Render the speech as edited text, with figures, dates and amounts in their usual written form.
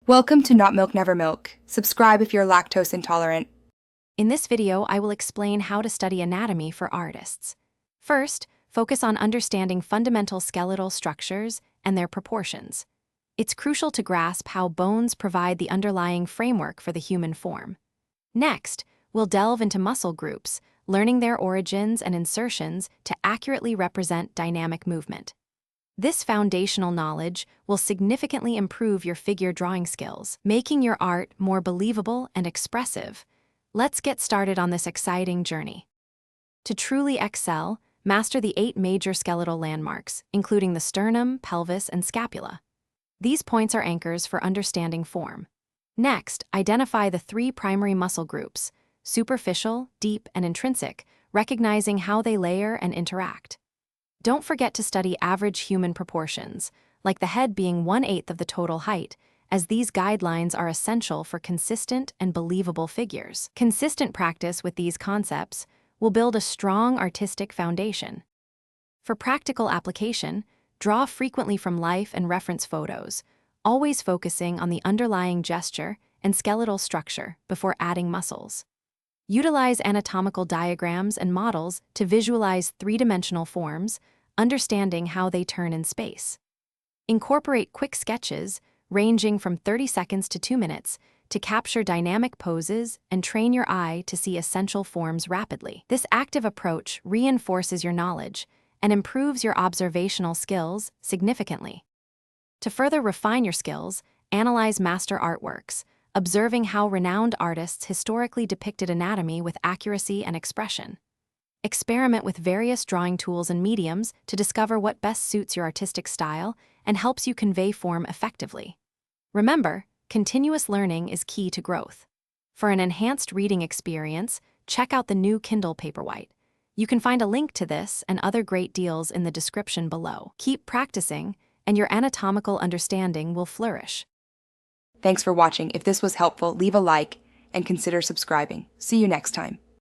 Welcome to Not Milk Never Milk. Subscribe if you're lactose intolerant. In this video, I will explain how to study anatomy for artists. First, focus on understanding fundamental skeletal structures and their proportions. It's crucial to grasp how bones provide the underlying framework for the human form. Next, we'll delve into muscle groups, learning their origins and insertions to accurately represent dynamic movement. This foundational knowledge will significantly improve your figure drawing skills, making your art more believable and expressive. Let's get started on this exciting journey. To truly excel, master the 8 major skeletal landmarks, including the sternum, pelvis, and scapula. These points are anchors for understanding form. Next, identify the 3 primary muscle groups: superficial, deep, and intrinsic, recognizing how they layer and interact. Don't forget to study average human proportions, like the head being 1/8 of the total height, as these guidelines are essential for consistent and believable figures. Consistent practice with these concepts will build a strong artistic foundation. For practical application, draw frequently from life and reference photos, always focusing on the underlying gesture and skeletal structure before adding muscles. Utilize anatomical diagrams and models to visualize 3-dimensional forms, understanding how they turn in space. Incorporate quick sketches, ranging from 30 seconds to 2 minutes, to capture dynamic poses and train your eye to see essential forms rapidly. This active approach reinforces your knowledge and improves your observational skills significantly. To further refine your skills, analyze master artworks, observing how renowned artists historically depicted anatomy with accuracy and expression. Experiment with various drawing tools and mediums to discover what best suits your artistic style and helps you convey form effectively. Remember, continuous learning is key to growth. For an enhanced reading experience, check out the new Kindle Paperwhite. You can find a link to this and other great deals in the description below. Keep practicing, and your anatomical understanding will flourish. Thanks for watching. If this was helpful, leave a like and consider subscribing. See you next time.